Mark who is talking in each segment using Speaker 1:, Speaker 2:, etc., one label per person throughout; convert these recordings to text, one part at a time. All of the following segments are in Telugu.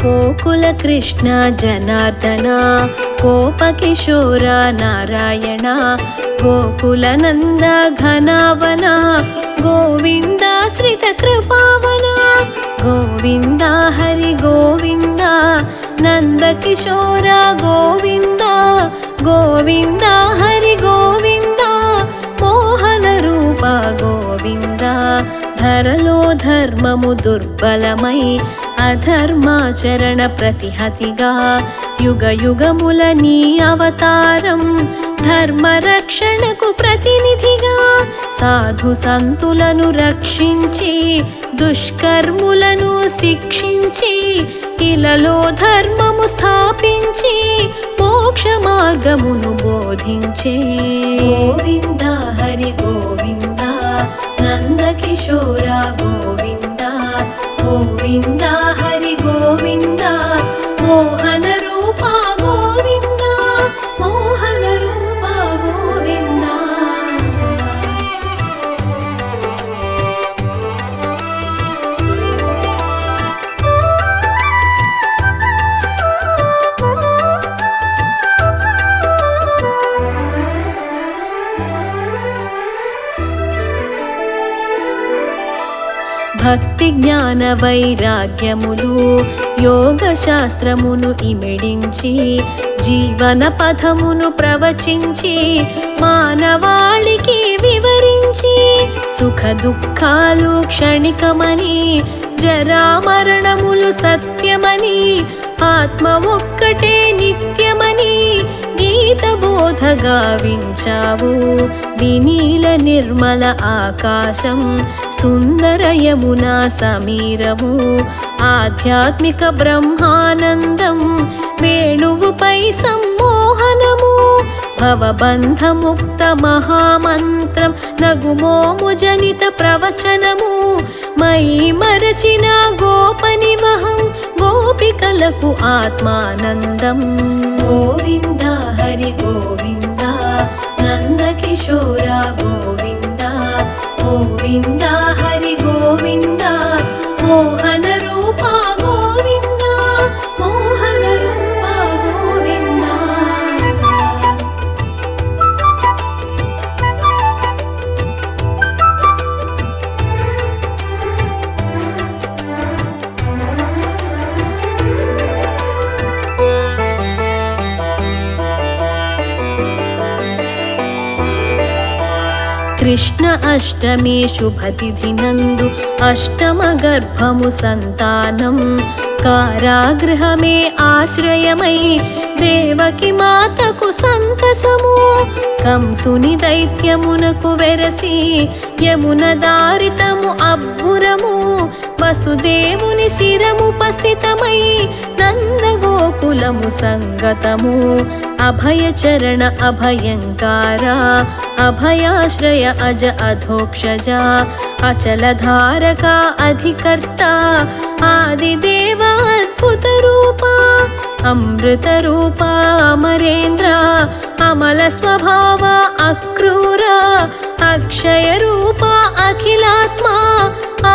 Speaker 1: गोकुल कृष्ण जनार्दन गोपकिशोर नारायण गोकुलनन्द घनावन गोविन्दाश्रित कृपावन गोविन्द हरि गोविन्द नन्दकिशोर गोविन्द गोविन्द हरि गोविन्द मोहन रूप गोविन्द धरलो धर्ममु दुर्बलमै अधर्माचरण प्रतिहतिगा युग युगमुल नी अवतारं धर्मरक्षणकु प्रतिनिधिगा साधु संतुలను రక్షించి దుష్కర్ములను శిక్షించి ఇలలో ధర్మము స్థాపించి మోక్ష మార్గమును బోధించే గోవింద హరి గోవింద నందకిశోర గోవింద गोविन्द हरि गोविन्द मोहन रूप गोविन्द मोहन रूप गोविन्द భక్తి జ్ఞాన వైరాగ్యములు యోగ శాస్త్రమును ఇమిడించి జీవన పథమును ప్రవచించి మానవాళికి వివరించి సుఖ దుఃఖాలు క్షణికమని జరా మరణములు సత్యమని ఆత్మ ఒక్కటే నిత్యమని గీత బోధ గావించావు వినీల నిర్మల ఆకాశం సుందర యమునా సమీరము ఆధ్యాత్మిక బ్రహ్మానందం వేణువుపై సమ్మోహనము భవబంధముక్త మహామంత్రం నగుమోము జనిత ప్రవచనము మై మరచిన గోపనివహం గోపికలకు ఆత్మానందం గోవింద హరి గోవింద నందకిశోర గోవింద गोविन्द हरि गोविन्द मोहन रूप गोविन्द मोहन रूप गोविन्द కృష్ణ అష్టమి శుభతిథి నందు అష్టమ గర్భము సంతానం కారాగృహమే ఆశ్రయమై దేవకి మాతకు సంతసము కంసుని దైత్యమునకు వెరసి యమున దారితము అబ్బురము వసుదేవుని శిరముపస్థితమై నందగోకులము సంగతము అభయచరణ అభయంకార అభయాశ్రయ అజ అధోక్షజ అచలధారక అధికర్త ఆదిదేవ అద్భుత రూప అమృత రూప అమరేంద్ర అమల స్వభావ అక్రూర అక్షయ రూప అఖిలాత్మ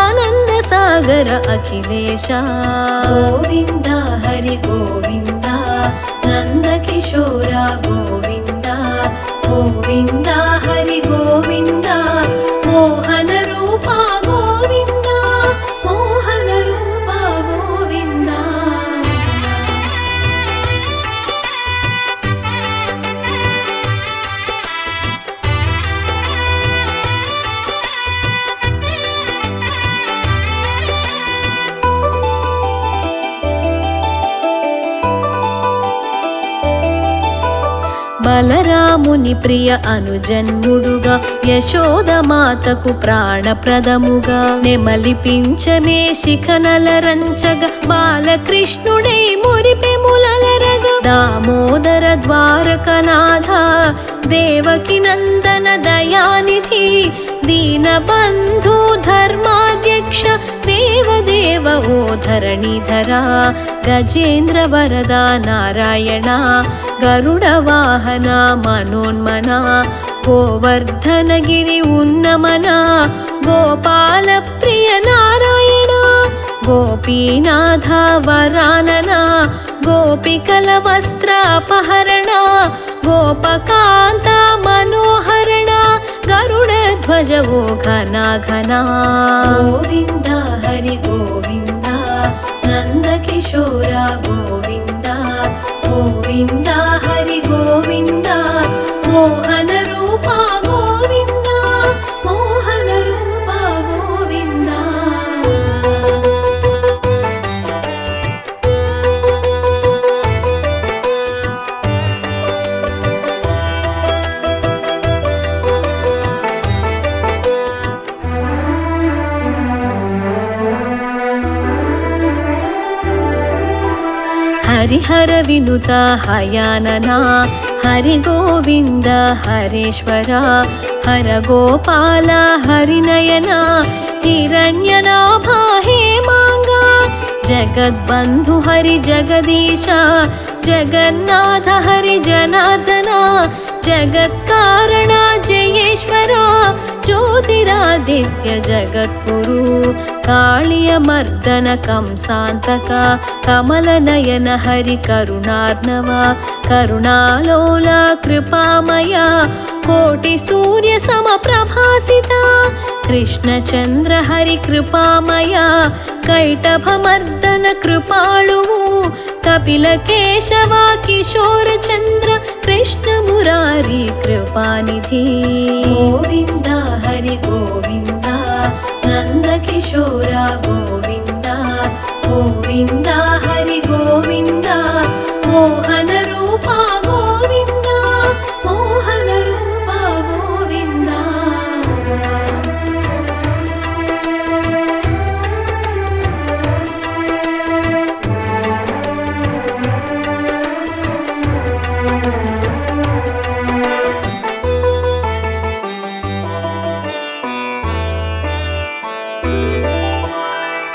Speaker 1: ఆనంద సాగర అఖిలేశ గోవింద హరి గోవింద నందకిశోర గోవింద गोविन्द हरि गोविन्द मोहन रूप गोविन्द मोहन रूप गोविन्द బలరాముని ప్రియ అనుజన్ముడుగా యశోదమాతకు ప్రాణప్రదముగా నెమలిపించమే శిఖనలరంచగా బాలకృష్ణుడై మురిపెములలరగా దామోదర ద్వారకనాథ దేవకి నందన దయానిధి दीनबन्धु धर्माध्यक्ष देवदेव ओ धरणीधरा गजेन्द्र वरदा नारायण गरुडवाहना मनोन्मना गोवर्धनगिरि उन्नमना गोपाल प्रिय नारायण గోపీనాథ వరానన గోపికల వస్త్రాపహరణ గోపకాంత మనోహరణ గరుడ ధ్వజవో ఘన ఘన గోవింద హరి గోవింద నందకిశోర గోవింద గోవింద హరి గోవింద మోహన రూప గోవింద మోహన రూప గోవింద హరిహర వినుత హయానన హరి గోవింద హరేశ్వర హర గోపాల హరినయన హిరణ్యనాభ హేమాంగ జగద్బంధు హరి జగదీశ జగన్నాథ హరి జనార్దన జగత్కారణ జయేశ్వర జ్యోతిరాదిత్య జగద్గురు కాళియ మర్దన కంసాంతక కమలనయన హరి కరుణార్ణవ కరుణాలోల కృపామయ కోటి సూర్య సమప్రభాసిత కృష్ణచంద్ర హరి కృపామయ కైటభమర్దన కృపాళువు కపిల కేశవ కిశోర చంద్ర కృష్ణ మురారి కృపానిధి గోవింద హరి గోవింద నందకిశోర గోవింద గోవింద హరి గోవింద మోహన రూప గోవింద మోహన రూప గోవింద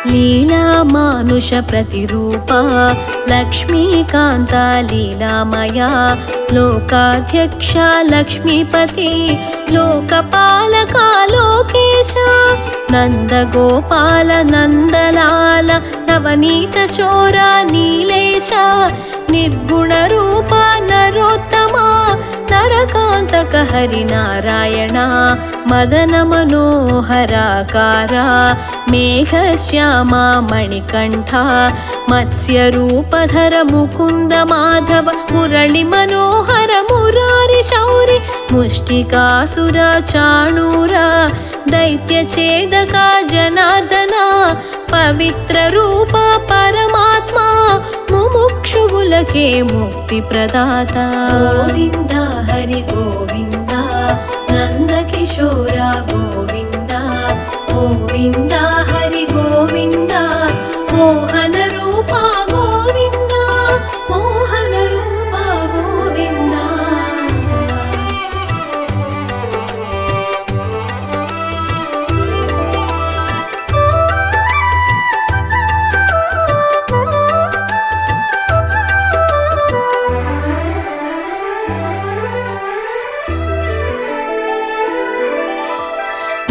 Speaker 1: లీలా మానుష ప్రతిరూప లక్ష్మీకాంత లీలామయ లోకాధ్యక్ష లక్ష్మీపతి లోకపాలక లోకేశ నందగోపాల నందలాల నవనీత చోర నీలేశ నిర్గుణ రూప నరోత్తమ నరకాంతక హరి నారాయణ మదన మనోహరాకార మేఘశ్యామ మణికంఠ మత్స్యరూపధర ముకుంద మాధవ మురళి మనోహర మురారి శౌరి ముష్టికాసుర చాణూర దైత్య ఛేదక జనార్దన పవిత్ర రూప పరమాత్మ ముముక్షువులకే ముక్తి ప్రదాత గోవింద హరి గోవింద నందకిశోర గోవింద గోవింద హరి గోవింద మోహన రూప గోవింద మోహన రూప గోవింద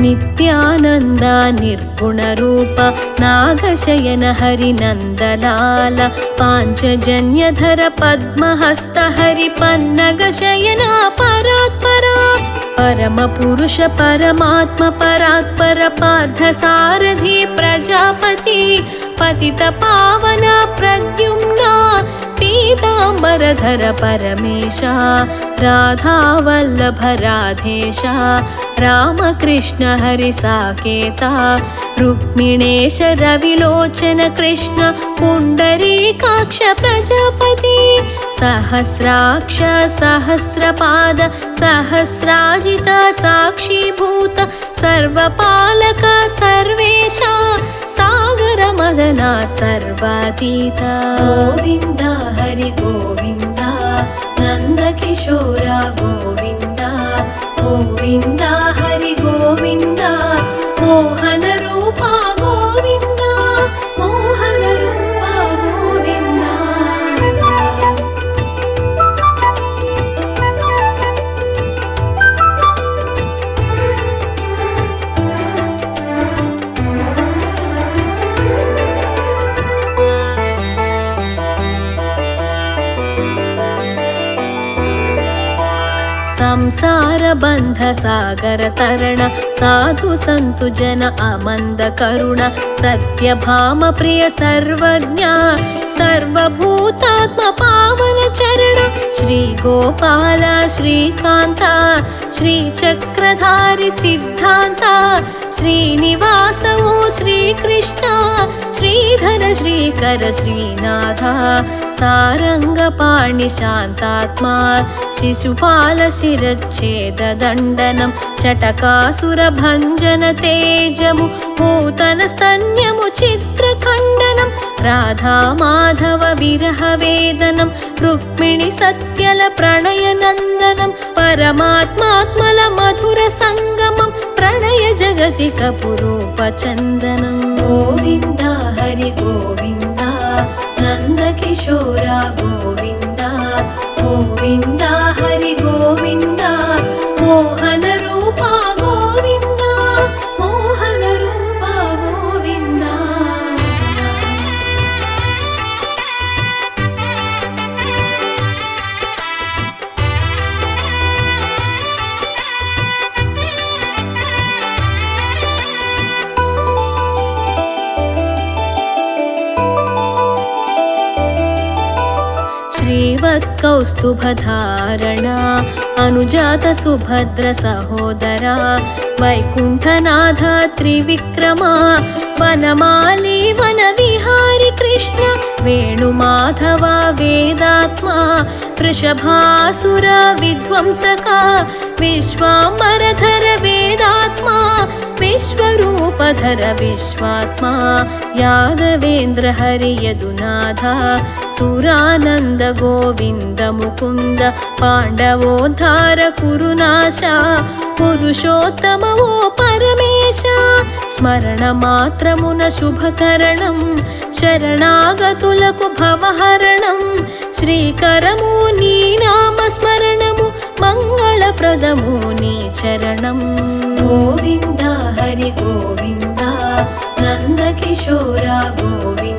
Speaker 1: నిత్యానంద నిర్గుణ రూప నాగశయన హరి నందలాల పాంచజన్యధర పద్మహస్త హరి పన్నగ శయన పరాత్పర పరమ పురుష పరమాత్మ పరాత్పర పార్థ సారథి ప్రజాపతి పతిత పావన ప్రద్యుమ్న పీతాంబరధర పరమేశ రాధావల్లభ రాధేశ రామకృష్ణ హరి సాకేత రుక్మిణేశ రవిలోచన కృష్ణ పుండరీకాక్ష ప్రజాపతి సహస్రాక్ష సహస్రపాద సహస్రాజిత సాక్షిభూత సర్వపాలక సర్వేశ సాగర మదన సర్వాతీత గోవింద హరి గోవింద నందకిశోర గోవింద గోవింద హరి గోవింద మోహన రూప గోవింద మోహన రూప గోవింద संसार बंध सागर तरण साधु संतु जन अमंद करुण सत्य भाम प्रिय सर्वज्ञ सर्वभूतात्म पावन चरण श्री गोपाल श्रीकांत श्री चक्रधारी सिद्धांत श्रीनिवास ओ श्रीकृष्ण श्रीधर श्रीकर श्रीनाथ सारंगपाणि शांतात्मा शिशुपाल शिरच्छेद दंडनं चटकासुर भंजन तेजमु पूतन स्तन्यमु चित्रखंडनं राधा माधव विरह वेदनं रुक्मिणी सत्यल प्रणय नंदनं परमात्मात्मल मधुर संगमं प्रणय जगति कपुरूप चंदनं गोविंद हरि गोविंद नंद किशोरा गोविंद गोविंद हरि गोविंद मोहन रूपा गोविंद मोहन रूपा गोविंद श्रीवत्कौस्तुभधारणा अनुजात सुभद्र सहोदरा वैकुंठनाथ त्रिविक्रमा वनमाली वनविहारी कृष्ण वेणुमाधव वेदात्मा वृषभासुर विध्वंसका विश्वाम्बरधर वेदात्मा विश्वरूपधर विश्वात्मा यादवेन्द्र हरि यदुनाथ सुरानंद गोविंद मुकुंद पांडवोद्धार कुरुनाश पुरुषोत्तम ओ परमेश स्मरण मात्रमुन शुभकरणं शरणागतुలకు भवहरणं श्रीकरमु नी नाम स्मरणमु मंगलप्रदमु नी चरणं गोविंद हरि गोविंद नंद किशोरा गोविंद